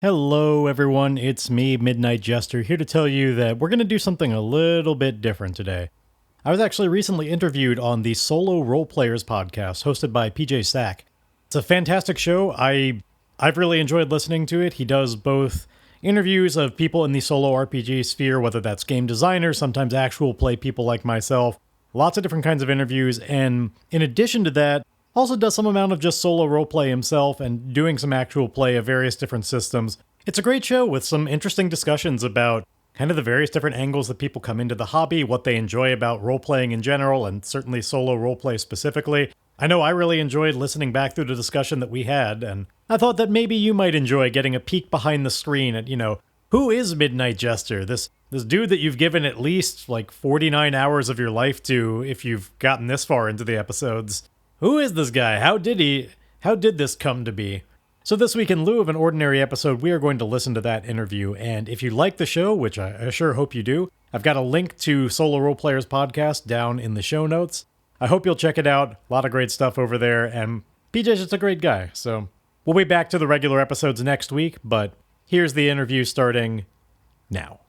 Hello everyone, it's me, MidnightJester, here to tell you that we're going to do something a little bit different today. I was actually recently interviewed on the Solo Roleplayers Podcast, hosted by PJ Sack. It's a fantastic show. I've really enjoyed listening to it. He does both interviews of people in the solo RPG sphere, whether that's game designers, sometimes actual play people like myself, lots of different kinds of interviews, and in addition to that, also does some amount of just solo roleplay himself and doing some actual play of various different systems. It's a great show with some interesting discussions about kind of the various different angles that people come into the hobby, what they enjoy about roleplaying in general, and certainly solo roleplay specifically. I know I really enjoyed listening back through the discussion that we had, and I thought that maybe you might enjoy getting a peek behind the screen at, who is MidnightJester? This dude that you've given at least like 49 hours of your life to if you've gotten this far into the episodes. Who is this guy? How did this come to be? So this week, in lieu of an ordinary episode, we are going to listen to that interview, and if you like the show, which I sure hope you do, I've got a link to Solo Roleplayers Podcast down in the show notes. I hope you'll check it out. A lot of great stuff over there, and PJ's just a great guy, so we'll be back to the regular episodes next week, but here's the interview starting now.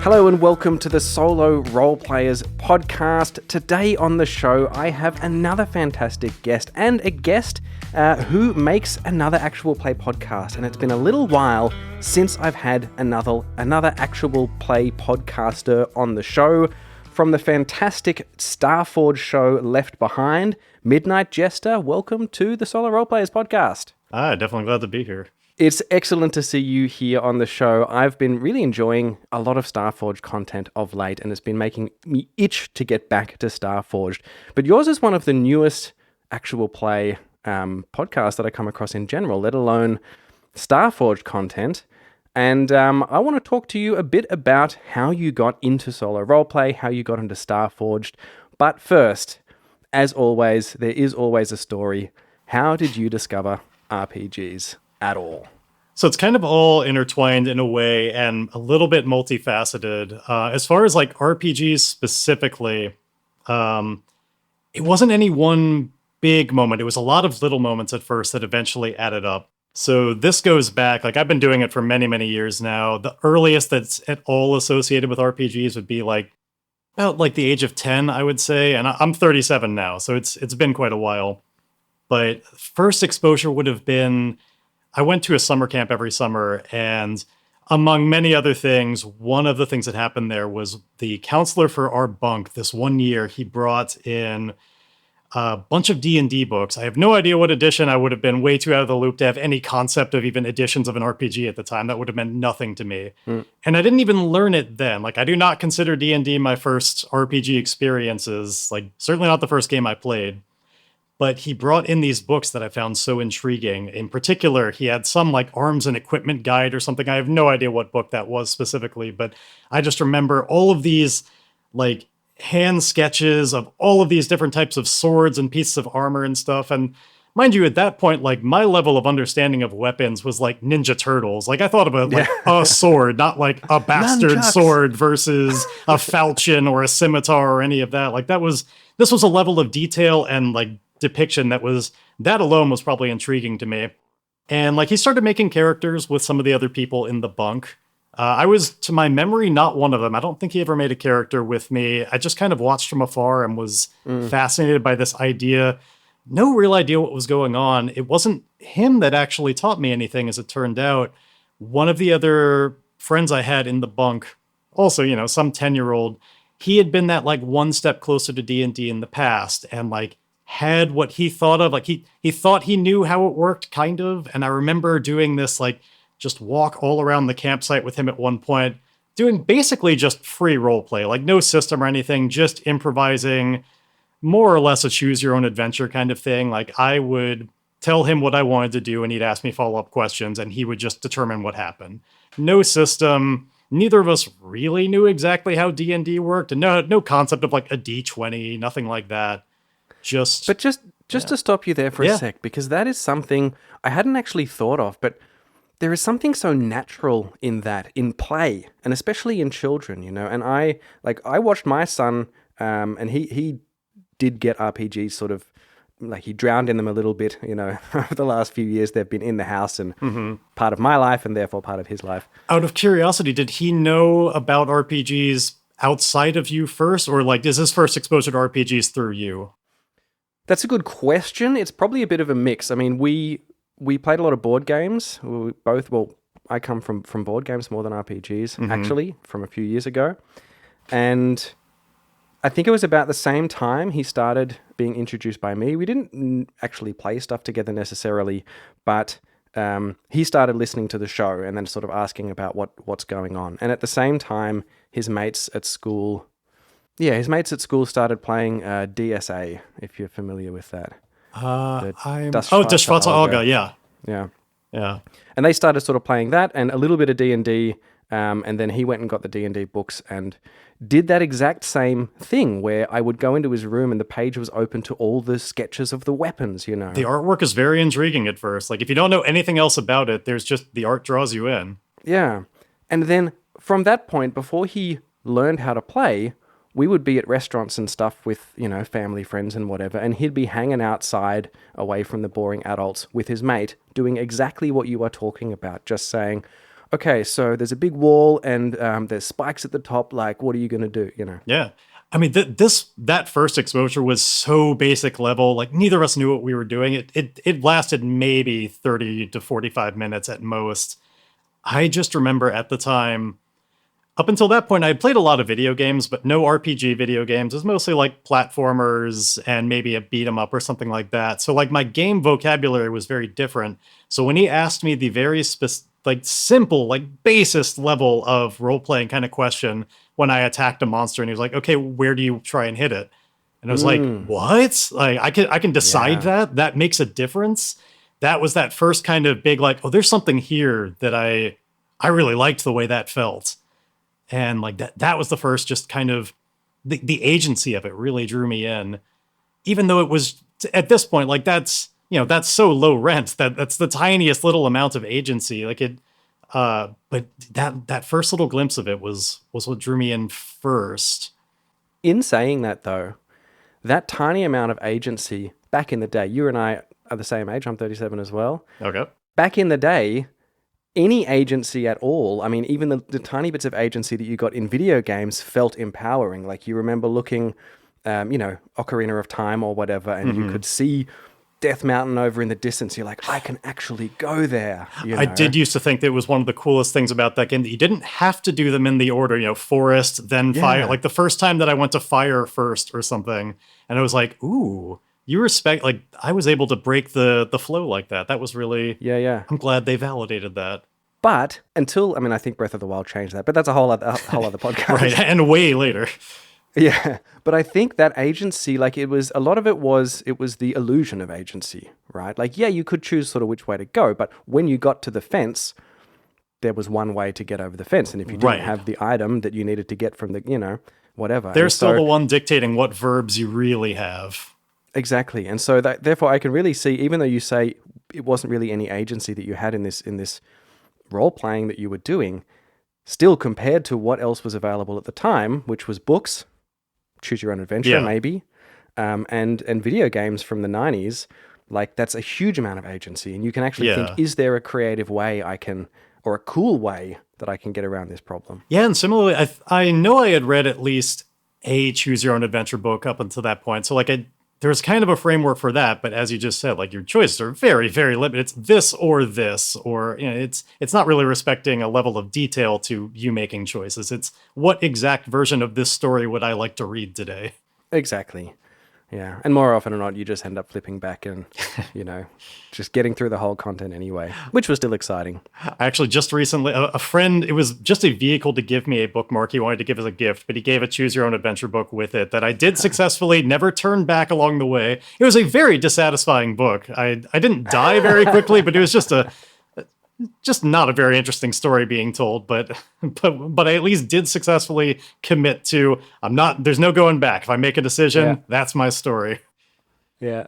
Hello and welcome to the Solo Roleplayers Podcast. Today on the show, I have another fantastic guest, and a guest who makes another actual play podcast. And it's been a little while since I've had another actual play podcaster on the show. From the fantastic Starforge show Left Behind, MidnightJester, welcome to the Solo Roleplayers Podcast. Definitely glad to be here. It's excellent to see you here on the show. I've been really enjoying a lot of Starforged content of late, and it's been making me itch to get back to Starforged. But yours is one of the newest actual play podcasts that I come across in general, let alone Starforged content. And I want to talk to you a bit about how you got into solo roleplay, how you got into Starforged. But first, as always, there is always a story. How did you discover RPGs at all? So it's kind of all intertwined in a way and a little bit multifaceted. As far as like RPGs specifically, it wasn't any one big moment. It was a lot of little moments at first that eventually added up. So this goes back, like I've been doing it for many, many years now. The earliest that's at all associated with RPGs would be like about like the age of 10, I would say. And I'm 37 now, so it's been quite a while. But first exposure would have been, I went to a summer camp every summer, and among many other things, one of the things that happened there was the counselor for our bunk this one year, he brought in a bunch of D&D books. I have no idea what edition. I would have been way too out of the loop to have any concept of even editions of an RPG at the time. That would have meant nothing to me. And I didn't even learn it then. Like, I do not consider D&D my first RPG experiences, like certainly not the first game I played. But he brought in these books that I found so intriguing. In particular, he had some like arms and equipment guide or something. I have no idea what book that was specifically, but I just remember all of these like hand sketches of all of these different types of swords and pieces of armor and stuff. And mind you, at that point, like my level of understanding of weapons was like Ninja Turtles. Like I thought about like a sword, not like a bastard sword versus a falchion or a scimitar or any of that. Like this was a level of detail and like depiction that alone was probably intriguing to me. And like he started making characters with some of the other people in the bunk. I was, to my memory, not one of them. I don't think he ever made a character with me. I just kind of watched from afar and was fascinated by this idea. No real idea what was going on. It wasn't him that actually taught me anything, as it turned out. One of the other friends I had in the bunk, also, some 10-year-old, he had been that like one step closer to D&D in the past, and like had what he thought of, like he thought he knew how it worked, kind of. And I remember doing this like just walk all around the campsite with him at one point, doing basically just free roleplay, like no system or anything, just improvising, more or less a choose your own adventure kind of thing. Like I would tell him what I wanted to do and he'd ask me follow-up questions and he would just determine what happened. No system, neither of us really knew exactly how D&D worked, and no concept of like a D20, nothing like that. But just to stop you there for a sec, because that is something I hadn't actually thought of, but there is something so natural in that, in play, and especially in children, you know. And I watched my son, and he did get RPGs sort of, like he drowned in them a little bit, you know. Over the last few years, they've been in the house and part of my life and therefore part of his life. Out of curiosity, did he know about RPGs outside of you first, or like is his first exposure to RPGs through you? That's a good question. It's probably a bit of a mix. I mean, we played a lot of board games. I come from board games more than RPGs, actually, from a few years ago. And I think it was about the same time he started being introduced by me. We didn't actually play stuff together necessarily, but he started listening to the show and then sort of asking about what's going on. And at the same time, his mates at school started playing DSA, if you're familiar with that. Das Schwarze Auge, yeah. Yeah. And they started sort of playing that and a little bit of D&D, and then he went and got the D&D books and did that exact same thing where I would go into his room and the page was open to all the sketches of the weapons, you know. The artwork is very intriguing at first. Like, if you don't know anything else about it, there's just the art draws you in. Yeah. And then from that point, before he learned how to play, we would be at restaurants and stuff with, you know, family, friends and whatever, and he'd be hanging outside away from the boring adults with his mate doing exactly what you are talking about, just saying, okay, so there's a big wall and there's spikes at the top, like, what are you going to do, you know? Yeah. I mean, that first exposure was so basic level, like neither of us knew what we were doing. It lasted maybe 30 to 45 minutes at most. I just remember at the time, up until that point, I had played a lot of video games, but no RPG video games. It was mostly like platformers and maybe a beat 'em up or something like that. So like my game vocabulary was very different. So when he asked me the very simple, like basest level of role-playing kind of question when I attacked a monster, and he was like, okay, where do you try and hit it? And I was like, what? Like I can decide that? That makes a difference? That was that first kind of big, like, oh, there's something here that I really liked the way that felt. And like that was the first just kind of the agency of it really drew me in, even though it was at this point, like that's so low rent that's the tiniest little amount of agency. Like it, but that first little glimpse of it was what drew me in first. In saying that though, that tiny amount of agency back in the day, you and I are the same age. I'm 37 as well. Okay. Back in the day, any agency at all, I mean, even the tiny bits of agency that you got in video games felt empowering. Like you remember looking, Ocarina of Time or whatever, and you could see Death Mountain over in the distance. You're like, I can actually go there. You know? I did used to think that it was one of the coolest things about that game that you didn't have to do them in the order, forest, then fire. Like the first time that I went to fire first or something, and I was like, ooh, you respect, like I was able to break the flow like that. That was really, I'm glad they validated that. But I think Breath of the Wild changed that, but that's a whole other podcast. Right, and way later. Yeah, but I think that agency, like it was the illusion of agency, right? Like, yeah, you could choose sort of which way to go, but when you got to the fence, there was one way to get over the fence. And if you didn't have the item that you needed to get from the, whatever. They're still the one dictating what verbs you really have. Exactly. And so therefore I can really see, even though you say it wasn't really any agency that you had in this role playing that you were doing, still compared to what else was available at the time, which was books, choose your own adventure, maybe, and video games from the 90s, like that's a huge amount of agency. And you can actually think, is there a creative way or a cool way that I can get around this problem? Yeah, and similarly, I know I had read at least a choose your own adventure book up until that point. So like there's kind of a framework for that, but as you just said, like your choices are very, very limited. It's this, or it's not really respecting a level of detail to you making choices. It's what exact version of this story would I like to read today? Exactly. Yeah. And more often than not, you just end up flipping back and, just getting through the whole content anyway, which was still exciting. Actually, just recently, a friend, it was just a vehicle to give me a bookmark he wanted to give as a gift, but he gave a choose your own adventure book with it that I did successfully never turn back along the way. It was a very dissatisfying book. I didn't die very quickly, but it was just just not a very interesting story being told, but I at least did successfully commit to, there's no going back. If I make a decision, that's my story. Yeah.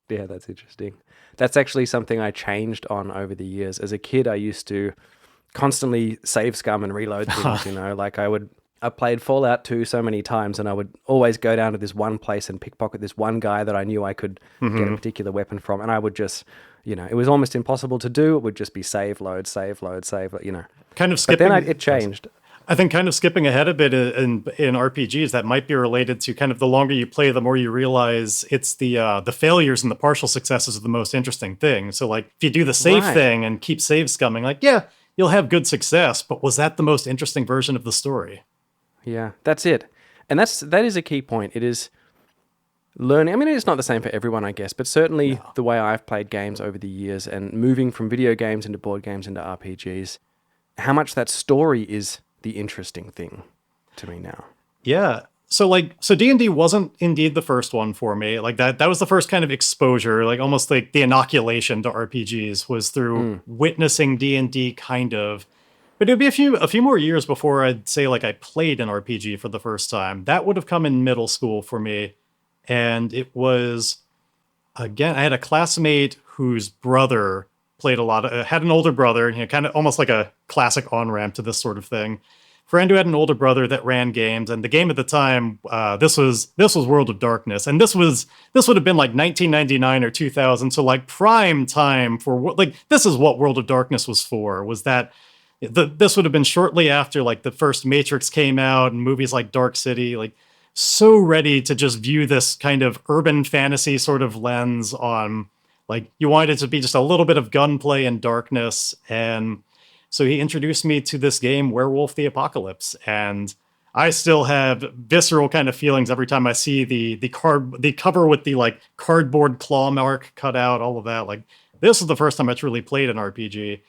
Yeah, that's interesting. That's actually something I changed on over the years. As a kid, I used to constantly save scum and reload things, like I played Fallout 2 so many times, and I would always go down to this one place and pickpocket this one guy that I knew I could get a particular weapon from, and I would just, it was almost impossible to do. It would just be save, load, save, load, save, Kind of skipping. But then it changed. I think kind of skipping ahead a bit in RPGs, that might be related to kind of the longer you play, the more you realize it's the failures and the partial successes are the most interesting thing. So like if you do the save thing and keep save scumming, like, yeah, you'll have good success, but was that the most interesting version of the story? Yeah, that's it. And that is a key point. It is learning. I mean, it's not the same for everyone, I guess, but certainly the way I've played games over the years and moving from video games into board games into RPGs, how much that story is the interesting thing to me now. Yeah. So D&D wasn't indeed the first one for me. Like that was the first kind of exposure, like almost like the inoculation to RPGs was through witnessing D&D kind of. But it would be a few more years before I'd say like I played an RPG for the first time. That would have come in middle school for me. And it was, again, I had a classmate whose brother played a lot of, had an older brother, kind of almost like a classic on-ramp to this sort of thing. Friend who had an older brother that ran games, and the game at the time, this was World of Darkness, and this would have been like 1999 or 2000, so like prime time for this is what World of Darkness was for. Was that this would have been shortly after like the first Matrix came out and movies like Dark City, like so ready to just view this kind of urban fantasy sort of lens on, like, you wanted it to be just a little bit of gunplay and darkness. And so he introduced me to this game, Werewolf the Apocalypse, and I still have visceral kind of feelings every time I see the cover with the like cardboard claw mark cut out, all of that. Like, this is the first time I truly played an RPG.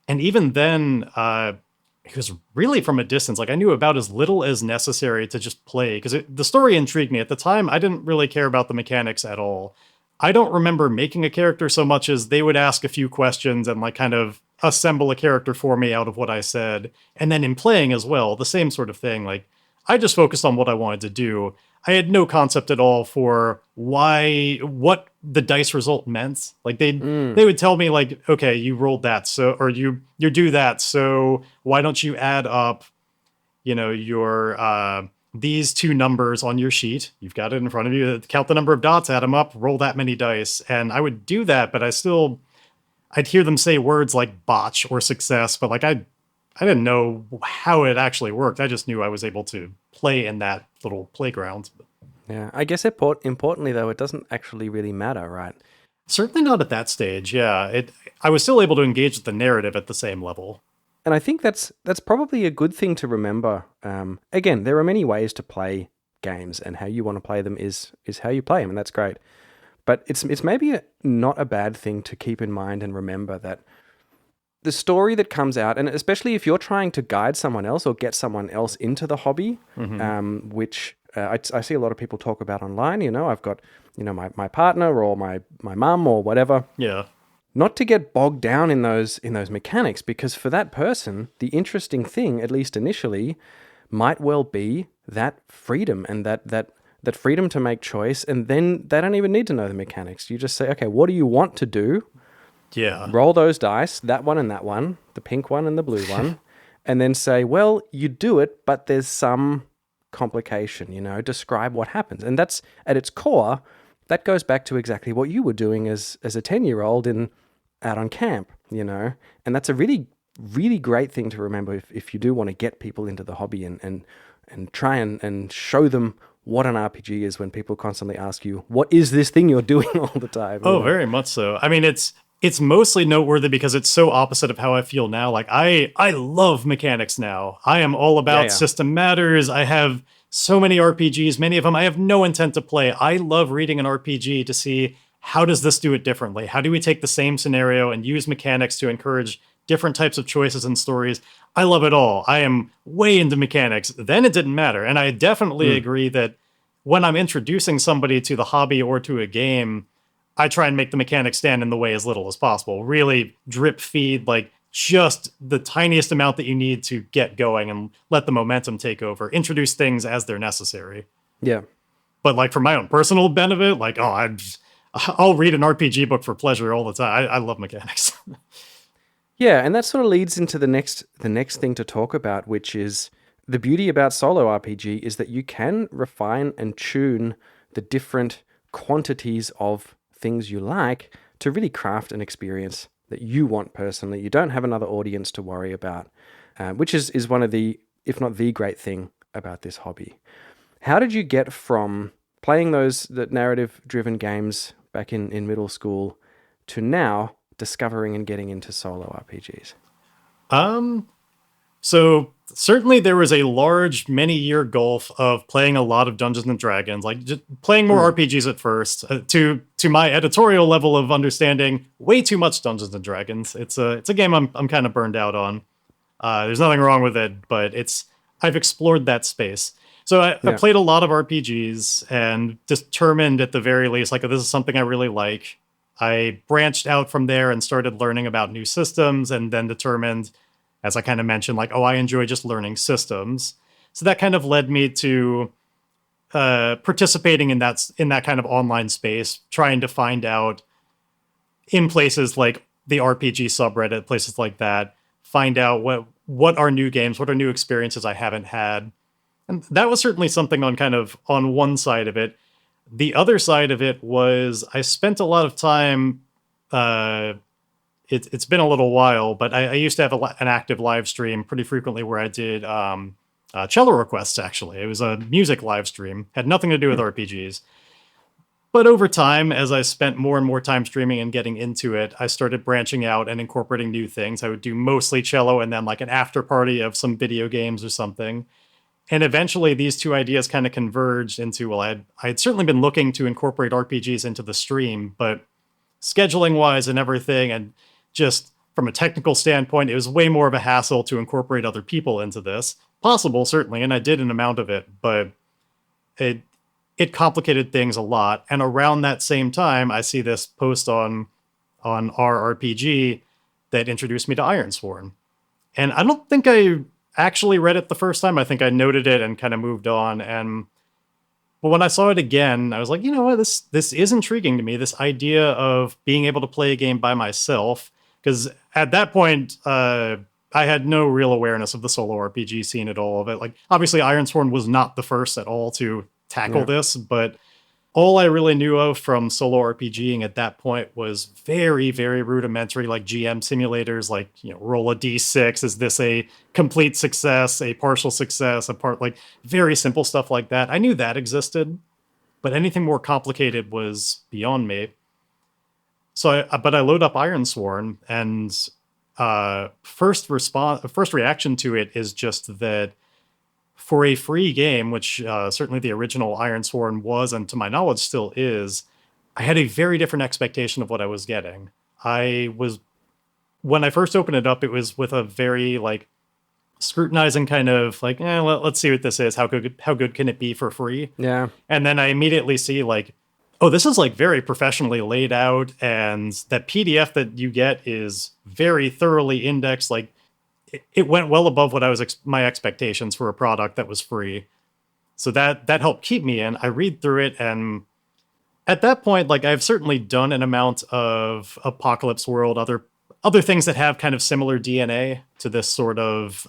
And even then, it was really from a distance. Like, I knew about as little as necessary to just play, because the story intrigued me. At the time, I didn't really care about the mechanics at all. I don't remember making a character so much as they would ask a few questions and like kind of assemble a character for me out of what I said. And then in playing as well, the same sort of thing. Like, I just focused on what I wanted to do. I had no concept at all for what the dice result meant. Like they would tell me like, okay, you rolled that, so, or you do that, so why don't you add up, your these two numbers on your sheet? You've got it in front of you. Count the number of dots, add them up, roll that many dice. And I would do that, but I'd hear them say words like botch or success, but like I didn't know how it actually worked. I just knew I was able to play in that little playground. Yeah, I guess importantly, though, it doesn't actually really matter, right? Certainly not at that stage, yeah. I was still able to engage with the narrative at the same level. And I think that's probably a good thing to remember. Again, there are many ways to play games, and how you want to play them is how you play them, and that's great. But it's maybe not a bad thing to keep in mind and remember that the story that comes out, and especially if you're trying to guide someone else or get someone else into the hobby, which I see a lot of people talk about online. I've got my partner or my mum or whatever. Yeah. Not to get bogged down in those mechanics, because for that person, the interesting thing, at least initially, might well be that freedom and that freedom to make choice, and then they don't even need to know the mechanics. You just say, okay, what do you want to do? Yeah. Roll those dice, that one and that one, the pink one and the blue one, and then say, well, you do it, but there's some complication, describe what happens. And that's, at its core, that goes back to exactly what you were doing as a 10-year-old out on camp, and that's a really, really great thing to remember if you do want to get people into the hobby and try and show them what an RPG is when people constantly ask you, what is this thing you're doing all the time? Oh, very much so. I mean, it's mostly noteworthy because it's so opposite of how I feel now. Like, I love mechanics now. I am all about system matters. I have so many RPGs, many of them I have no intent to play. I love reading an RPG to see, how does this do it differently? How do we take the same scenario and use mechanics to encourage different types of choices and stories? I love it all. I am way into mechanics. Then it didn't matter. And I definitely agree that when I'm introducing somebody to the hobby or to a game, I try and make the mechanics stand in the way as little as possible. Really drip feed, like just the tiniest amount that you need to get going and let the momentum take over. Introduce things as they're necessary. Yeah. But like for my own personal benefit, like, I'll read an RPG book for pleasure all the time. I love mechanics. Yeah, and that sort of leads into the next thing to talk about, which is the beauty about solo RPG is that you can refine and tune the different quantities of things you like to really craft an experience that you want personally. You don't have another audience to worry about, which is one of the, if not the great thing about this hobby. How did you get from playing the narrative-driven games back in middle school to now discovering and getting into solo RPGs? So certainly there was a large many-year gulf of playing a lot of Dungeons and Dragons, like just playing more RPGs at first, to my editorial level of understanding way too much Dungeons and Dragons. It's a game I'm kind of burned out on. There's nothing wrong with it, but I've explored that space. So I played a lot of RPGs and determined at the very least, like, this is something I really like. I branched out from there and started learning about new systems, and then determined, as I kind of mentioned, like, I enjoy just learning systems. So that kind of led me to participating in that kind of online space, trying to find out in places like the RPG subreddit, places like that, find out what are new games, what are new experiences I haven't had. And that was certainly something on one side of it. The other side of it was I spent a lot of time. It's been a little while, but I used to have an active live stream pretty frequently where I did cello requests, actually. It was a music live stream, had nothing to do with RPGs. But over time, as I spent more and more time streaming and getting into it, I started branching out and incorporating new things. I would do mostly cello and then like an after party of some video games or something. And eventually these two ideas kind of converged into, well, I had certainly been looking to incorporate RPGs into the stream, but scheduling-wise and everything, and just from a technical standpoint, it was way more of a hassle to incorporate other people into this. Possible, certainly, and I did an amount of it, but it complicated things a lot. And around that same time, I see this post on our RPG that introduced me to Ironsworn. And I don't think I actually read it the first time. I think I noted it and kind of moved on. But when I saw it again, I was like, you know what, this is intriguing to me. This idea of being able to play a game by myself, because at that point, I had no real awareness of the solo RPG scene at all. Of it, like, obviously, Ironsworn was not the first at all to tackle this, but all I really knew of from solo RPGing at that point was very, very rudimentary, like GM simulators, like, roll a d6. Is this a complete success, a partial success, like very simple stuff like that. I knew that existed, but anything more complicated was beyond me. So, but I load up Ironsworn, and first reaction to it is just that for a free game, which certainly the original Ironsworn was, and to my knowledge still is, I had a very different expectation of what I was getting. When I first opened it up, it was with a very like scrutinizing kind of like, let's see what this is. How good can it be for free? Yeah. And then I immediately see like, oh, this is like very professionally laid out, and that PDF that you get is very thoroughly indexed. Like, it went well above what I was my expectations for a product that was free. So that helped keep me in. I read through it, and at that point, like, I've certainly done an amount of Apocalypse World, other things that have kind of similar DNA to this sort of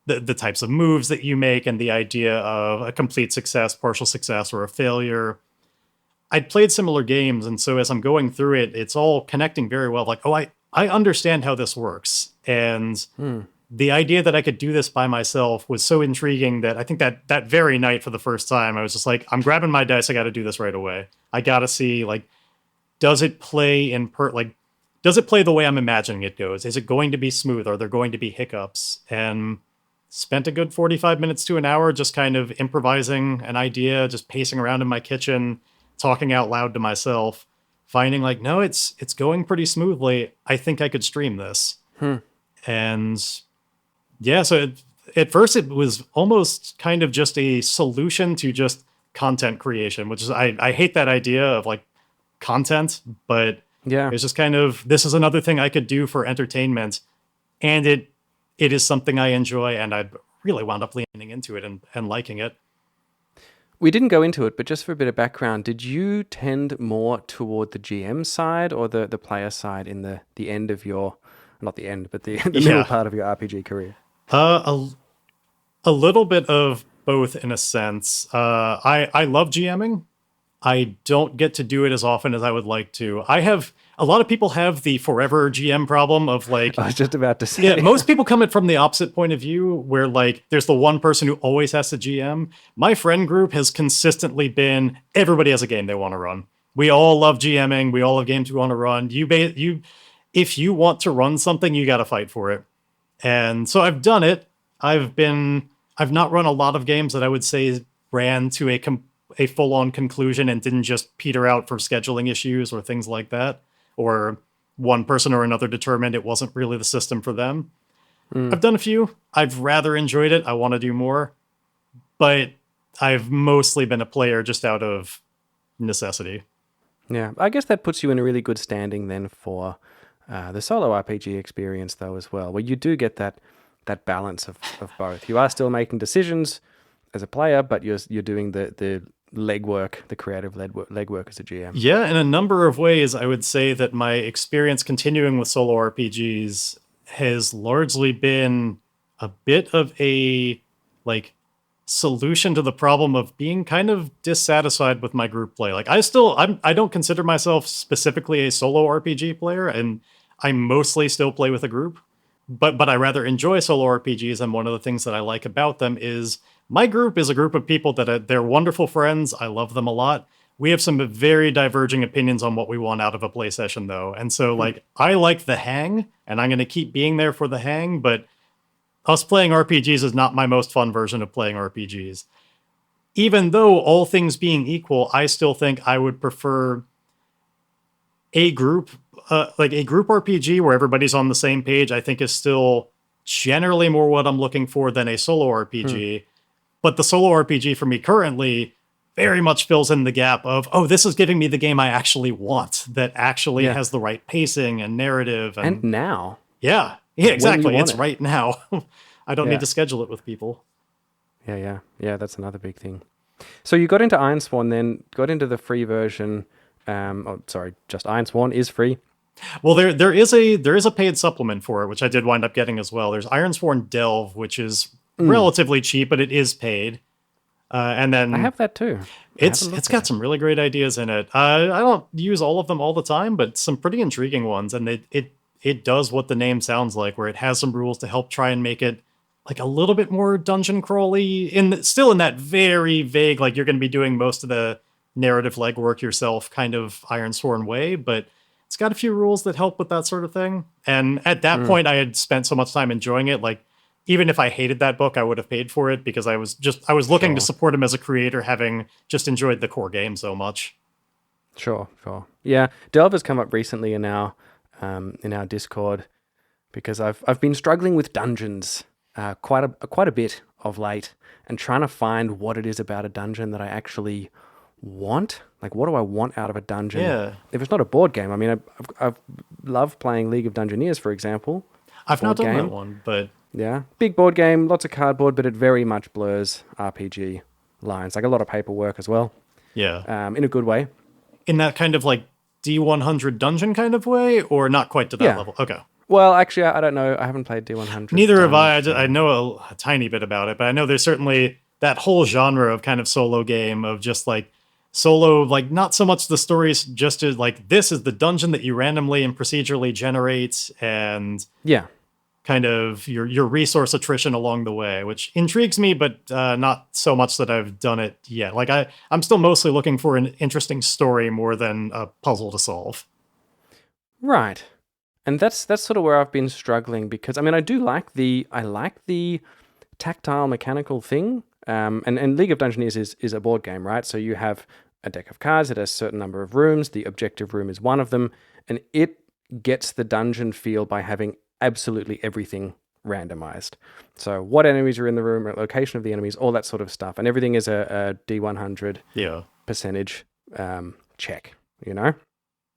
the types of moves that you make, and the idea of a complete success, partial success, or a failure. I'd played similar games, and so as I'm going through it, it's all connecting very well. Like, I understand how this works. And the idea that I could do this by myself was so intriguing that I think that very night for the first time, I was just like, I'm grabbing my dice. I got to do this right away. I got to see, like, does it play does it play the way I'm imagining it goes? Is it going to be smooth? Are there going to be hiccups? And spent a good 45 minutes to an hour just kind of improvising an idea, just pacing around in my kitchen, talking out loud to myself, finding like, no, it's going pretty smoothly. I think I could stream this. And yeah, so at first it was almost kind of just a solution to just content creation, which is, I hate that idea of like content, but Yeah. it's just kind of, this is another thing I could do for entertainment. And it is something I enjoy, and I really wound up leaning into it and liking it. We didn't go into it, but just for a bit of background, did you tend more toward the GM side or the player side in the end of your, not the end, but the middle part of your RPG career? A little bit of both in a sense. I love GMing. I don't get to do it as often as I would like to. A lot of people have the forever GM problem of like, I was just about to say. yeah, most people come at from the opposite point of view where like there's the one person who always has to GM. My friend group has consistently been everybody has a game they want to run. We all love GMing. We all have games we want to run. If you want to run something, you got to fight for it. And so I've done it. I've not run a lot of games that I would say ran to a full-on conclusion and didn't just peter out for scheduling issues or things like that, or one person or another determined it wasn't really the system for them. I've done a few. I've rather enjoyed it. I want to do more, but I've mostly been a player just out of necessity. Yeah, I guess that puts you in a really good standing then for the solo RPG experience though as well, where you do get that balance of both. You are still making decisions as a player, but you're doing the legwork, the creative legwork as a GM. Yeah, in a number of ways, I would say that my experience continuing with solo RPGs has largely been a bit of a like solution to the problem of being kind of dissatisfied with my group play. Like I don't consider myself specifically a solo RPG player, and I mostly still play with a group. But I rather enjoy solo RPGs, and one of the things that I like about them is my group is a group of people that they're wonderful friends. I love them a lot. We have some very diverging opinions on what we want out of a play session, though. And so, like, I like the hang, and I'm going to keep being there for the hang, but us playing RPGs is not my most fun version of playing RPGs. Even though, all things being equal, I still think I would prefer a group RPG where everybody's on the same page. I think is still generally more what I'm looking for than a solo RPG. But the solo RPG for me currently very much fills in the gap of, oh, this is giving me the game I actually want, that actually has the right pacing and narrative. And now. Yeah, exactly. It's right now. I don't need to schedule it with people. Yeah, that's another big thing. So you got into Ironsworn then, got into the free version. Just Ironsworn is free. Well, there is a paid supplement for it, which I did wind up getting as well. There's Ironsworn Delve, which is relatively cheap, but it is paid. And then I have that too. It's got some really great ideas in it. I don't use all of them all the time, but some pretty intriguing ones. And it does what the name sounds like, where it has some rules to help try and make it like a little bit more dungeon crawly, still in that very vague, like you're going to be doing most of the narrative legwork yourself kind of Ironsworn way, but it's got a few rules that help with that sort of thing. And at that point, I had spent so much time enjoying it. Like, even if I hated that book, I would have paid for it because I was looking to support him as a creator, having just enjoyed the core game so much. Sure. Yeah, Delve has come up recently in our Discord because I've been struggling with dungeons quite a bit of late, and trying to find what it is about a dungeon that I actually want. Like, what do I want out of a dungeon? Yeah. If it's not a board game, I mean, I've loved playing League of Dungeoneers, for example. I've not done that one, but yeah, big board game, lots of cardboard, but it very much blurs RPG lines. Like a lot of paperwork as well. Yeah. In a good way. In that kind of like D100 dungeon kind of way, or not quite to that level? Okay. Well, actually, I don't know. I haven't played D100. Neither have I. I know a tiny bit about it, but I know there's certainly that whole genre of kind of solo game of just like solo, like not so much the stories, just as like this is the dungeon that you randomly and procedurally generate, and kind of your resource attrition along the way, which intrigues me, but not so much that I've done it yet. Like I'm still mostly looking for an interesting story more than a puzzle to solve. Right. And that's sort of where I've been struggling, because I mean, I like the tactile mechanical thing. And League of Dungeoneers is a board game, right? So you have a deck of cards, it has a certain number of rooms, the objective room is one of them, and it gets the dungeon feel by having absolutely everything randomized. So what enemies are in the room, location of the enemies, all that sort of stuff, and everything is a D100 percentage check, you know?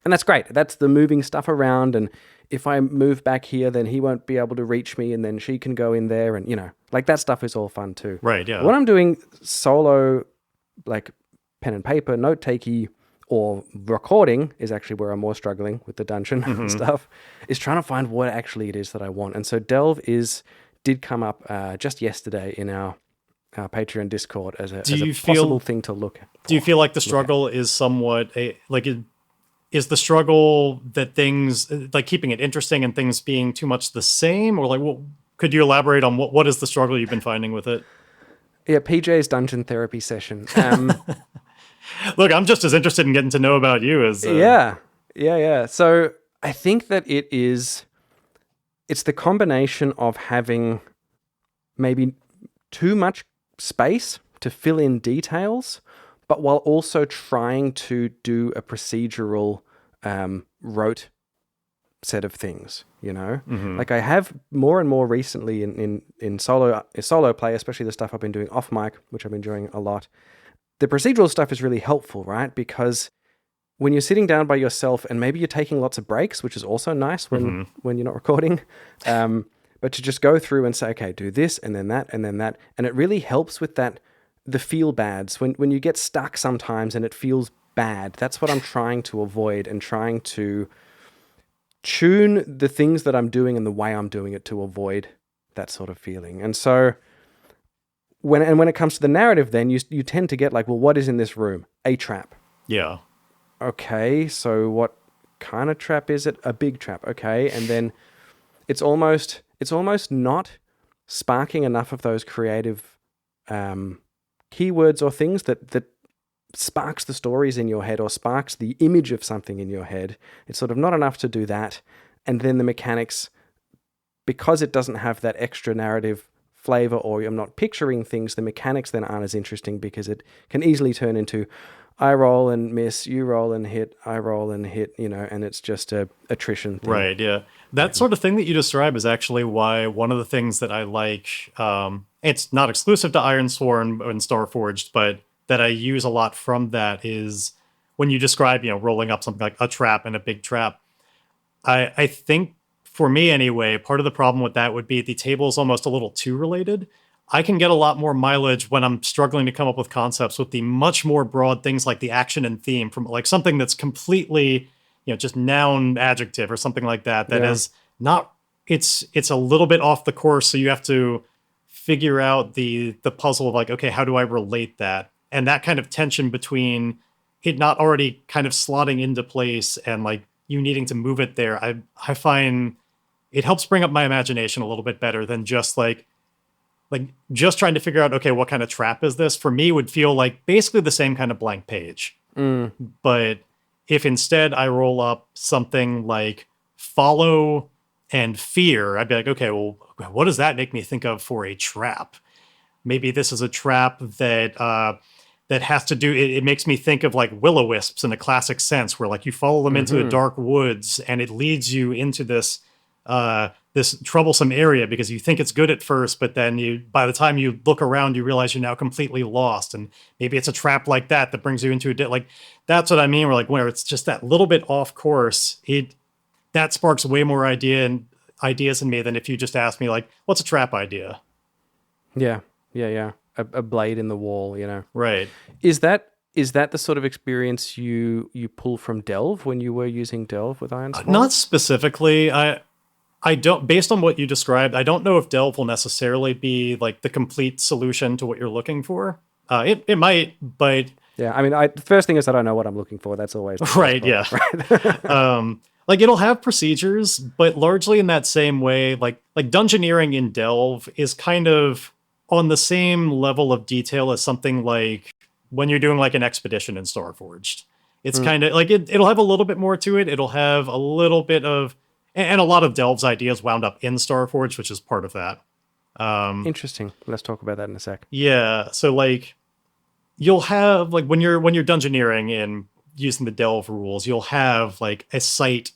And that's great. That's the moving stuff around. And if I move back here, then he won't be able to reach me. And then she can go in there. And, like that stuff is all fun too. Right, yeah. When I'm doing solo, like pen and paper, note takey, or recording is actually where I'm more struggling with the dungeon stuff, is trying to find what actually it is that I want. And so Delve did come up just yesterday in our Patreon Discord as a possible thing to look at. Do you feel like the struggle is somewhat is the struggle that things like keeping it interesting and things being too much the same, or like could you elaborate on what is the struggle you've been finding with it? Yeah, PJ's dungeon therapy session. Look, I'm just as interested in getting to know about you as yeah. So I think that it's the combination of having maybe too much space to fill in details, but while also trying to do a procedural rote set of things, Like I have more and more recently in solo play, especially the stuff I've been doing off mic, which I've been enjoying a lot. The procedural stuff is really helpful, right? Because when you're sitting down by yourself and maybe you're taking lots of breaks, which is also nice when you're not recording, but to just go through and say, okay, do this and then that and then that. And it really helps with the feel bads. When you get stuck sometimes and it feels bad, that's what I'm trying to avoid and trying to tune the things that I'm doing and the way I'm doing it to avoid that sort of feeling. And so when it comes to the narrative, then you tend to get like, well, what is in this room? A trap. Yeah. Okay, so what kind of trap is it? A big trap. Okay, and then it's almost not sparking enough of those creative keywords or things that sparks the stories in your head or sparks the image of something in your head. It's sort of not enough to do that, and then the mechanics, because it doesn't have that extra narrative flavor, or I'm not picturing things, the mechanics then aren't as interesting because it can easily turn into I roll and miss, you roll and hit, I roll and hit, and it's just a attrition thing. Right, yeah. That sort of thing that you describe is actually why one of the things that I like, it's not exclusive to Ironsworn and Starforged, but that I use a lot from that is when you describe, rolling up something like a trap and a big trap. I think, for me anyway, part of the problem with that would be the table is almost a little too related. I can get a lot more mileage when I'm struggling to come up with concepts with the much more broad things like the action and theme from like something that's completely, just noun adjective or something like that. That is not, it's a little bit off the course. So you have to figure out the puzzle of like, okay, how do I relate that? And that kind of tension between it not already kind of slotting into place and like you needing to move it there. I find it helps bring up my imagination a little bit better than just like just trying to figure out, okay, what kind of trap is this? For me, would feel like basically the same kind of blank page. But if instead I roll up something like follow and fear, I'd be like, okay, well, what does that make me think of for a trap? Maybe this is a trap that has to do, it makes me think of like will-o-wisps in a classic sense, where like you follow them into the dark woods and it leads you into this troublesome area because you think it's good at first, but then by the time you look around, you realize you're now completely lost. And maybe it's a trap like that brings you into like, that's what I mean. Where it's just that little bit off course, that sparks way more ideas in me than if you just ask me like, what's a trap idea? Yeah. A blade in the wall, Right. Is that the sort of experience you pull from Delve when you were using Delve with Ironsworn? Not specifically. I don't, based on what you described, I don't know if Delve will necessarily be like the complete solution to what you're looking for. It might, but yeah, I mean, the first thing is that I know what I'm looking for. That's always right. Yeah. Right? Like it'll have procedures, but largely in that same way, like dungeoneering in Delve is kind of on the same level of detail as something like when you're doing like an expedition in Starforged. It's kind of like it'll have a little bit more to it. It'll have a little bit of, and a lot of Delve's ideas wound up in Starforged, which is part of that. Interesting. Let's talk about that in a sec. Yeah. So like you'll have like when you're dungeoneering and using the Delve rules, you'll have like a site,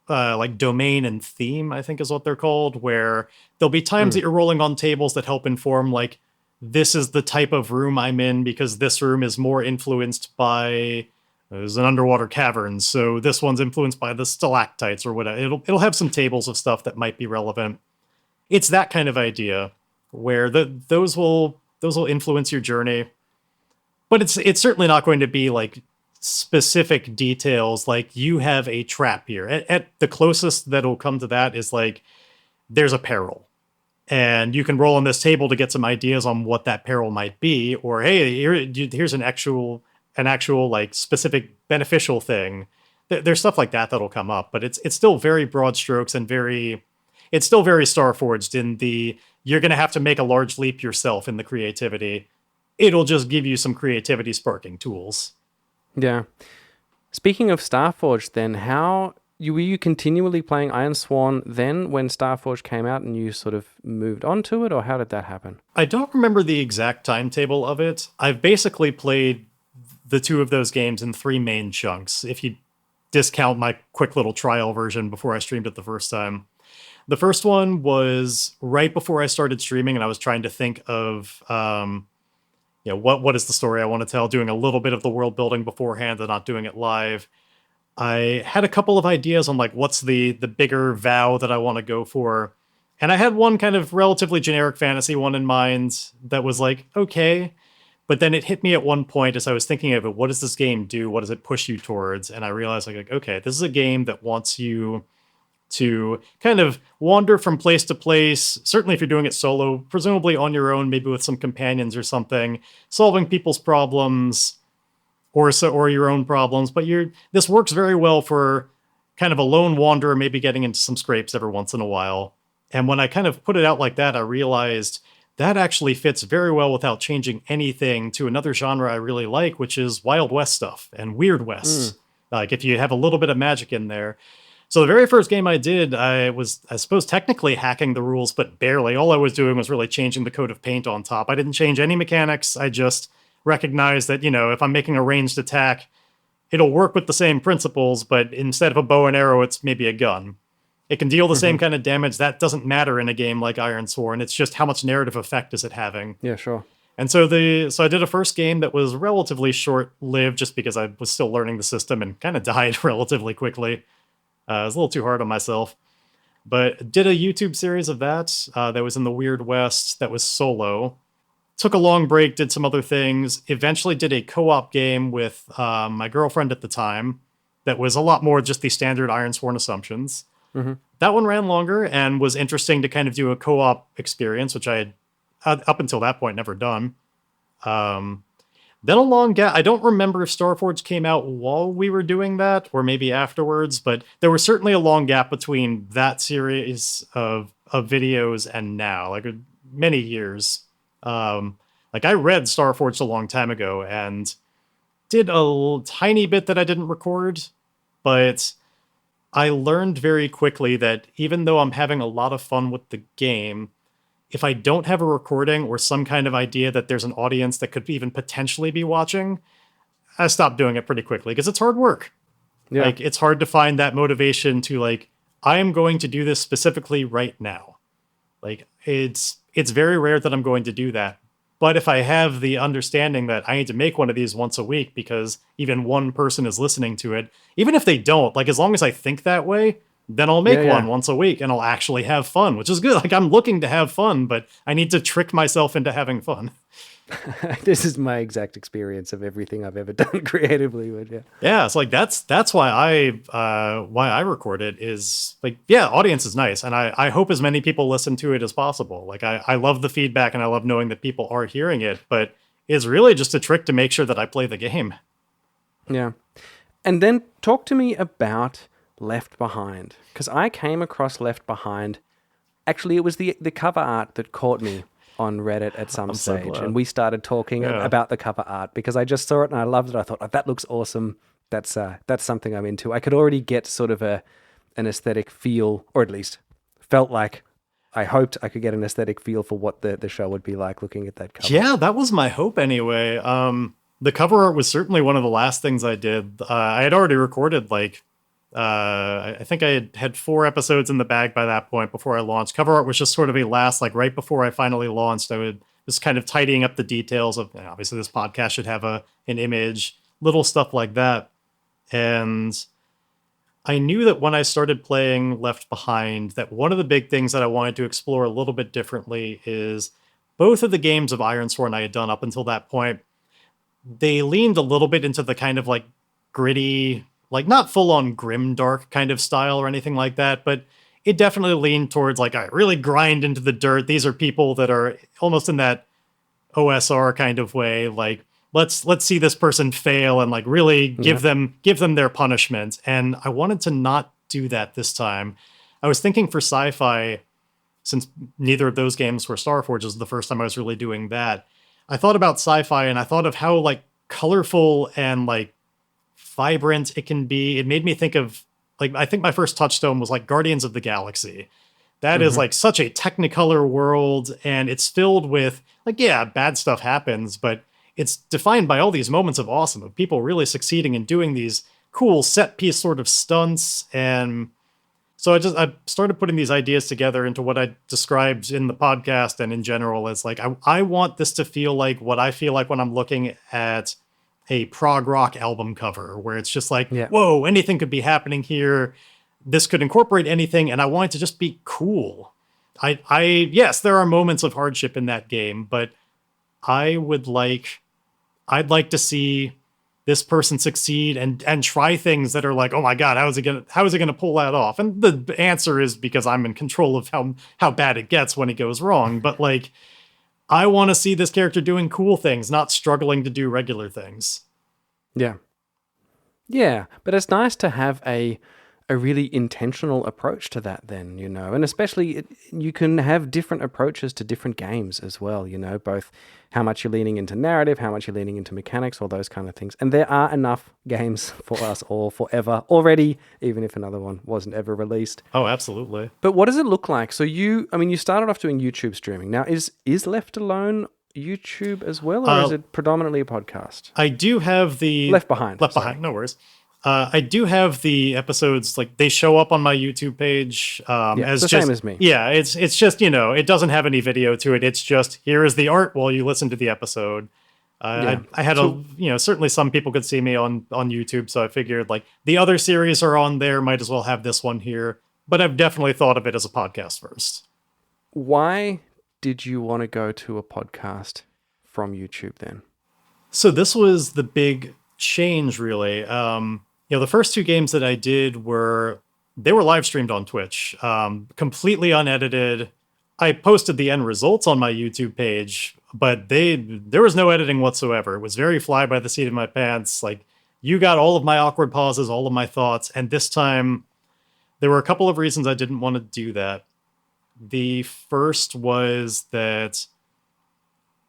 like domain and theme, I think is what they're called, where there'll be times that you're rolling on tables that help inform like, this is the type of room I'm in because this room is more influenced by There's an underwater cavern, so this one's influenced by the stalactites or whatever. It'll have some tables of stuff that might be relevant. It's that kind of idea where those will influence your journey, but it's certainly not going to be like specific details like you have a trap here. At the closest that'll come to that is like there's a peril, and you can roll on this table to get some ideas on what that peril might be, or hey, here's an actual like specific beneficial thing. There's stuff like that that'll come up, but it's still very broad strokes and it's still very Starforged in the you're going to have to make a large leap yourself in the creativity. It'll just give you some creativity sparking tools. Yeah. Speaking of Starforged, then were you continually playing Ironsworn then when Starforged came out and you sort of moved on to it, or how did that happen? I don't remember the exact timetable of it. I've basically played the two of those games in 3 main chunks, if you discount my quick little trial version before I streamed it the first time. The first one was right before I started streaming, and I was trying to think of, what is the story I want to tell, doing a little bit of the world building beforehand and not doing it live. I had a couple of ideas on like what's the bigger vow that I want to go for. And I had one kind of relatively generic fantasy one in mind that was like, okay. But then it hit me at one point as I was thinking of it, what does this game do? What does it push you towards? And I realized like, okay, this is a game that wants you to kind of wander from place to place. Certainly if you're doing it solo, presumably on your own, maybe with some companions or something, solving people's problems or your own problems. But this works very well for kind of a lone wanderer, maybe getting into some scrapes every once in a while. And when I kind of put it out like that, I realized that actually fits very well without changing anything to another genre I really like, which is Wild West stuff and Weird West. Like if you have a little bit of magic in there. So the very first game I did, I was, I suppose, technically hacking the rules, but barely. All I was doing was really changing the coat of paint on top. I didn't change any mechanics. I just recognized that, if I'm making a ranged attack, it'll work with the same principles, but instead of a bow and arrow, it's maybe a gun. It can deal the same kind of damage. That doesn't matter in a game like Ironsworn. It's just how much narrative effect is it having. Yeah, sure. And so I did a first game that was relatively short-lived just because I was still learning the system and kind of died relatively quickly. I was a little too hard on myself. But did a YouTube series of that was in the Weird West that was solo. Took a long break, did some other things. Eventually did a co-op game with my girlfriend at the time that was a lot more just the standard Ironsworn assumptions. Mm-hmm. That one ran longer and was interesting to kind of do a co-op experience, which I had up until that point never done. Then a long gap. I don't remember if Starforged came out while we were doing that or maybe afterwards, but there was certainly a long gap between that series of videos and now, like many years. Like I read Starforged a long time ago and did a tiny bit that I didn't record, but I learned very quickly that even though I'm having a lot of fun with the game, if I don't have a recording or some kind of idea that there's an audience that could even potentially be watching, I stopped doing it pretty quickly because it's hard work. Yeah. Like it's hard to find that motivation to like, I am going to do this specifically right now. Like it's very rare that I'm going to do that. But if I have the understanding that I need to make one of these once a week because even one person is listening to it, even if they don't, like as long as I think that way, then I'll make one once a week and I'll actually have fun, which is good. Like I'm looking to have fun, but I need to trick myself into having fun. This is my exact experience of everything I've ever done creatively. But yeah, it's like that's why I record it is like, yeah, audience is nice. And I hope as many people listen to it as possible. Like I love the feedback and I love knowing that people are hearing it, but it's really just a trick to make sure that I play the game. Yeah. And then talk to me about Left Behind, because I came across Left Behind. Actually, it was the cover art that caught me on Reddit at some stage, and we started talking about the cover art because I just saw it and I loved it. I thought, oh, that looks awesome. That's something I'm into. I could already get sort of an aesthetic feel, or at least felt like I hoped I could get an aesthetic feel for what the show would be like looking at that cover. Yeah, that was my hope anyway. The cover art was certainly one of the last things I did. I had already recorded I think I had 4 episodes in the bag by that point before I launched. Cover art was just sort of a last, like right before I finally launched, I was kind of tidying up the details of, obviously this podcast should have an image, little stuff like that. And I knew that when I started playing Left Behind, that one of the big things that I wanted to explore a little bit differently is both of the games of Ironsworn I had done up until that point, they leaned a little bit into the kind of like gritty, like not full on grim dark kind of style or anything like that, but it definitely leaned towards like I really grind into the dirt. These are people that are almost in that OSR kind of way, like let's see this person fail and like really give them their punishment. And I wanted to not do that this time. I was thinking for sci-fi, since neither of those games were Starforge, this is the first time I was really doing that. I thought about sci-fi and I thought of how like colorful and like vibrant it can be. It made me think of like, I think my first touchstone was like Guardians of the Galaxy. That is like such a technicolor world, and it's filled with like, yeah, bad stuff happens, but it's defined by all these moments of awesome, of people really succeeding and doing these cool set piece sort of stunts. And so I started putting these ideas together into what I described in the podcast and in general as like, I want this to feel like what I feel like when I'm looking at a prog rock album cover, where it's just like, whoa, anything could be happening here. This could incorporate anything, and I want it to just be cool. Yes, there are moments of hardship in that game, but I'd like to see this person succeed and try things that are like, oh my God, how is it gonna pull that off? And the answer is because I'm in control of how bad it gets when it goes wrong. But like, I want to see this character doing cool things, not struggling to do regular things. Yeah. Yeah, but it's nice to have a really intentional approach to that then, you know, and especially you can have different approaches to different games as well, you know, both how much you're leaning into narrative, how much you're leaning into mechanics, all those kind of things. And there are enough games for us all forever already, even if another one wasn't ever released. Oh, absolutely. But what does it look like? So you started off doing YouTube streaming. Now, is Left Alone YouTube as well, or is it predominantly a podcast? I do have the Left Behind, no worries. I do have the episodes, like they show up on my YouTube page as the just, same as me. Yeah, it's just, you know, it doesn't have any video to it. It's just, here is the art while you listen to the episode. I had certainly some people could see me on YouTube, so I figured like the other series are on there, might as well have this one here. But I've definitely thought of it as a podcast first. Why did you want to go to a podcast from YouTube then? So this was the big change, really. The first two games that I did were live streamed on Twitch, completely unedited. I posted the end results on my YouTube page, but there was no editing whatsoever. It was very fly by the seat of my pants. Like, you got all of my awkward pauses, all of my thoughts. And this time there were a couple of reasons I didn't want to do that. The first was that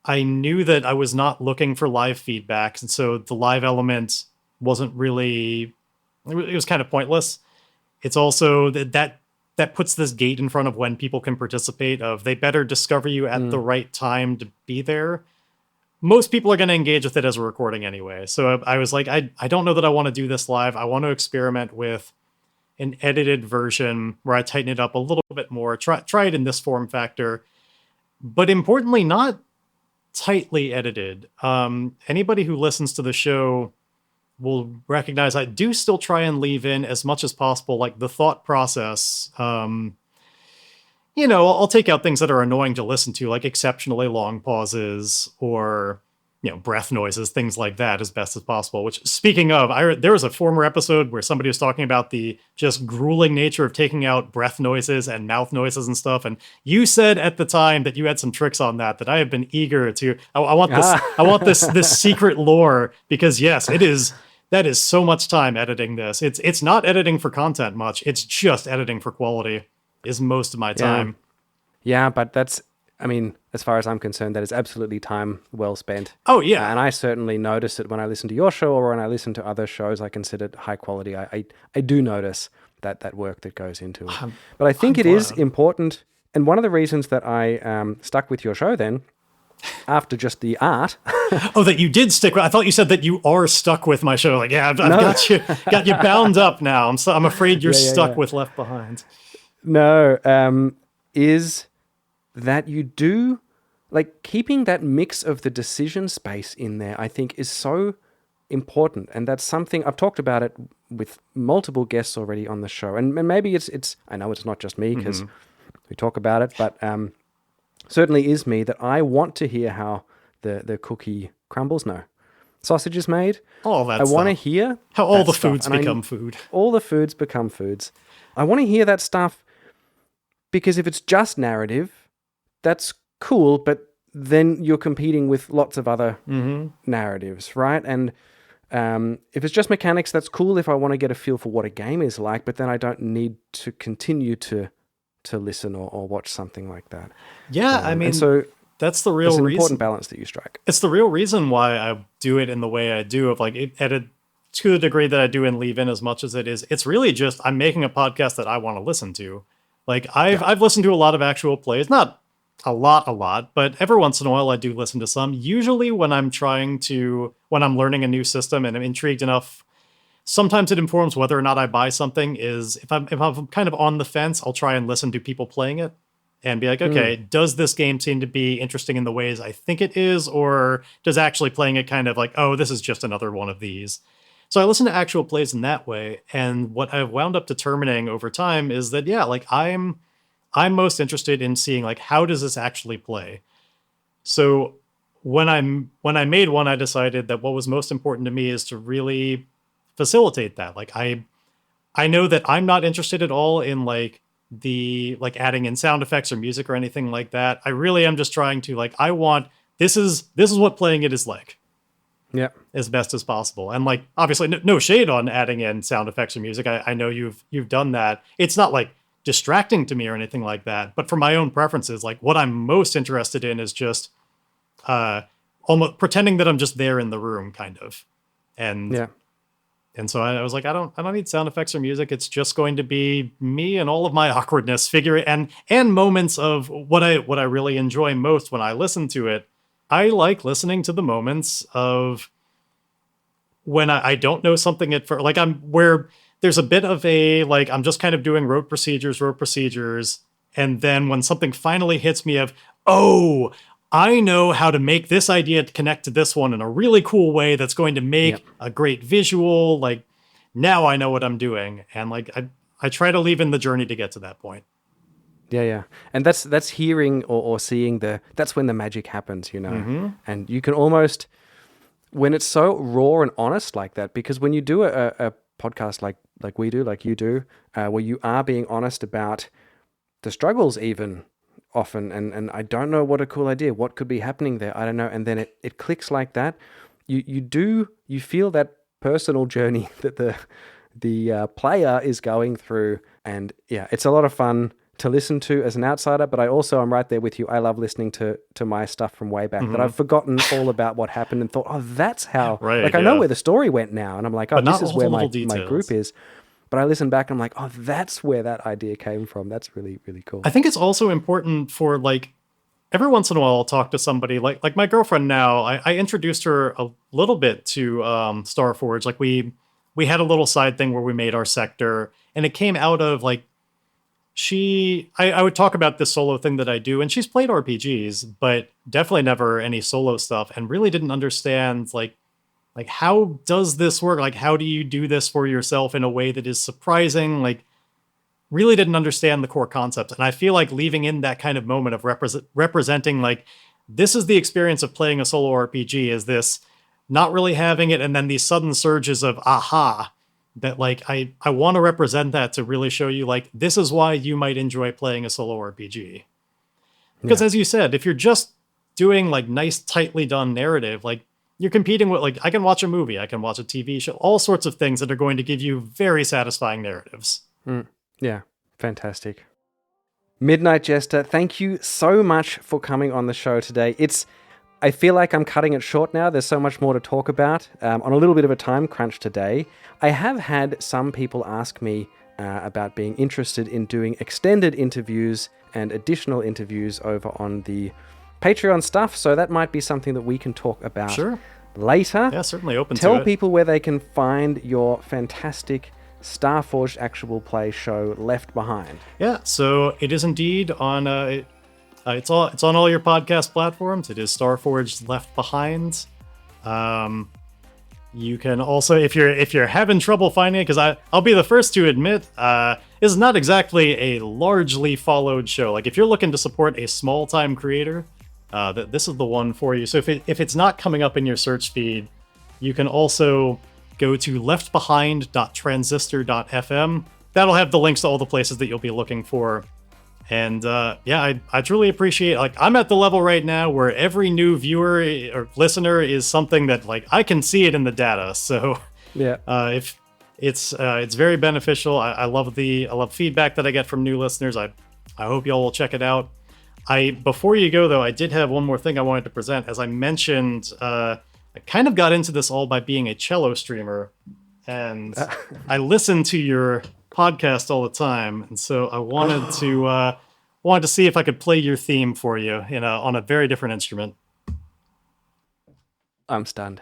I knew that I was not looking for live feedback, and so the live element wasn't really, it was kind of pointless. It's also that puts this gate in front of when people can participate, of they better discover you at the right time to be there. Most people are going to engage with it as a recording anyway. So I was like, I don't know that I want to do this live. I want to experiment with an edited version where I tighten it up a little bit more, try it in this form factor, but importantly, not tightly edited. Anybody who listens to the show will recognize I do still try and leave in as much as possible, like the thought process. I'll take out things that are annoying to listen to, like exceptionally long pauses or, breath noises, things like that, as best as possible. Which, speaking of, there was a former episode where somebody was talking about the just grueling nature of taking out breath noises and mouth noises and stuff. And you said at the time that you had some tricks on that I have been eager to. I want this. I want this secret lore, because yes, it is. That is so much time editing this. It's not editing for content much. It's just editing for quality is most of my time. Yeah, but that's, as far as I'm concerned, that is absolutely time well spent. Oh, yeah. And I certainly notice it when I listen to your show or when I listen to other shows I consider high quality. I do notice that work that goes into it. But I think it is important. And one of the reasons that I stuck with your show then, after just the art. Oh, that you did stick with. I thought you said that you are stuck with my show. Like, yeah, I've got you bound up now. I'm afraid you're stuck with Left Behind. No, is that you do, like, keeping that mix of the decision space in there, I think is so important, and that's something I've talked about it with multiple guests already on the show, and maybe it's I know it's not just me because we talk about it, but certainly is me, that I want to hear how the cookie crumbles. No, sausage is made. All that I want to stuff. hear How all that the stuff, foods and I- become food. all the foods become foods. I want to hear that stuff because if it's just narrative, that's cool, but then you're competing with lots of other narratives, right? And if it's just mechanics, that's cool if I want to get a feel for what a game is like, but then I don't need to continue to listen or watch something like that. Yeah, I mean, and so that's the real it's an reason. important balance that you strike. It's the real reason why I do it in the way I do, of like to the degree that I do and leave in as much as it is. It's really just I'm making a podcast that I want to listen to. Like I've listened to a lot of actual plays, not a lot, but every once in a while I do listen to some. Usually when I'm learning a new system and I'm intrigued enough, sometimes it informs whether or not I buy something. Is if I'm kind of on the fence, I'll try and listen to people playing it and be like, okay, does this game seem to be interesting in the ways I think it is, or does actually playing it kind of like, oh, this is just another one of these? So I listen to actual plays in that way, and what I've wound up determining over time is that, yeah, like I'm most interested in seeing like how does this actually play. So when I made one, I decided that what was most important to me is to really facilitate that. Like I know that I'm not interested at all in like adding in sound effects or music or anything like that. I really am just trying to like, this is what playing it is like. Yeah. As best as possible. And like, obviously no shade on adding in sound effects or music. I know you've done that. It's not like distracting to me or anything like that. But for my own preferences, like what I'm most interested in is just almost pretending that I'm just there in the room, kind of. And so I was like, I don't need sound effects or music. It's just going to be me and all of my awkwardness, and moments of what I really enjoy most when I listen to it. I like listening to the moments of when I don't know something at first, like where there's a bit of a, like, I'm just kind of doing rote procedures. And then when something finally hits me of, oh, I know how to make this idea to connect to this one in a really cool way that's going to make a great visual. Like, now I know what I'm doing. And like, I try to leave in the journey to get to that point. Yeah. And that's hearing or seeing that's when the magic happens, you know. And you can almost, when it's so raw and honest like that, because when you do a podcast like we do, like you do, where you are being honest about the struggles even often, and I don't know what a cool idea, what could be happening there, I don't know, and then it clicks like that, you feel that personal journey that the player is going through, and yeah, it's a lot of fun to listen to as an outsider, but I'm right there with you. I love listening to my stuff from way back that I've forgotten all about what happened and thought, oh, that's how, I know where the story went now. And I'm like, oh, this is where my group is. But I listen back and I'm like, oh, that's where that idea came from. That's really, really cool. I think it's also important for like, every once in a while I'll talk to somebody like my girlfriend now. I introduced her a little bit to Starforge. Like we had a little side thing where we made our sector, and it came out of like, I would talk about this solo thing that I do, and she's played RPGs, but definitely never any solo stuff, and really didn't understand like how does this work? Like, how do you do this for yourself in a way that is surprising? Like, really didn't understand the core concepts. And I feel like leaving in that kind of moment of representing like, this is the experience of playing a solo RPG, is this not really having it, and then these sudden surges of aha, that like I want to represent that to really show you like, this is why you might enjoy playing a solo RPG. Because as you said, if you're just doing like nice, tightly done narrative, like you're competing with, like, I can watch a movie, I can watch a TV show, all sorts of things that are going to give you very satisfying narratives. Yeah, fantastic. MidnightJester, thank you so much for coming on the show today. I feel like I'm cutting it short now. There's so much more to talk about. On a little bit of a time crunch today, I have had some people ask me about being interested in doing extended interviews and additional interviews over on the Patreon stuff. So that might be something that we can talk about later. Yeah, certainly open to it. Tell people where they can find your fantastic Starforged actual play show Left Behind. Yeah, so it is indeed on it's on all your podcast platforms. It is Starforged Left Behind. You can also, if you're having trouble finding it, because I'll be the first to admit, this is not exactly a largely followed show. Like, if you're looking to support a small-time creator, this is the one for you. So if it's not coming up in your search feed, you can also go to leftbehind.transistor.fm. That'll have the links to all the places that you'll be looking for. And yeah, I truly appreciate, like, I'm at the level right now where every new viewer or listener is something that, like, I can see it in the data. So yeah, if it's very beneficial. I love feedback that I get from new listeners. I hope y'all will check it out. Before you go though, I did have one more thing I wanted to present. As I mentioned, I kind of got into this all by being a cello streamer, and I listen to your podcast all the time, and so I wanted to see if I could play your theme for you on a very different instrument. I'm stunned.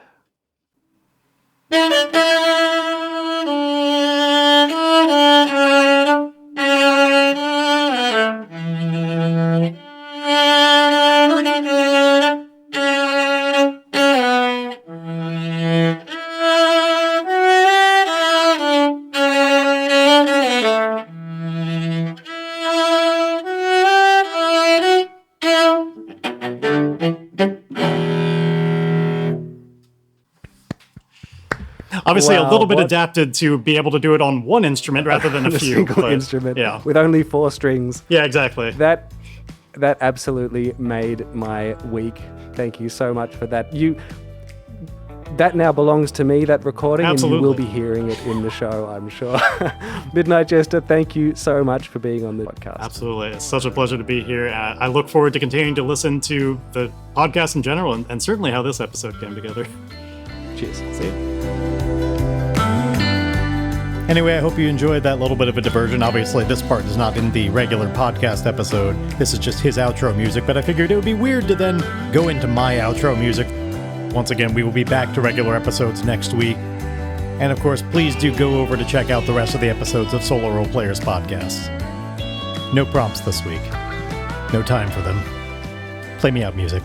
Obviously, a little bit adapted to be able to do it on one instrument rather than a few. Single instrument, yeah, with only 4 strings. Yeah, exactly. That absolutely made my week. Thank you so much for that. That now belongs to me, that recording, Absolutely. And you will be hearing it in the show, I'm sure. MidnightJester, thank you so much for being on the podcast. Absolutely. It's such a pleasure to be here. I look forward to continuing to listen to the podcast in general, and certainly how this episode came together. Cheers. See you. Anyway, I hope you enjoyed that little bit of a diversion. Obviously, this part is not in the regular podcast episode. This is just his outro music, but I figured it would be weird to then go into my outro music. Once again, we will be back to regular episodes next week. And of course, please do go over to check out the rest of the episodes of Solo Roleplayers Podcast. No prompts this week. No time for them. Play me out music.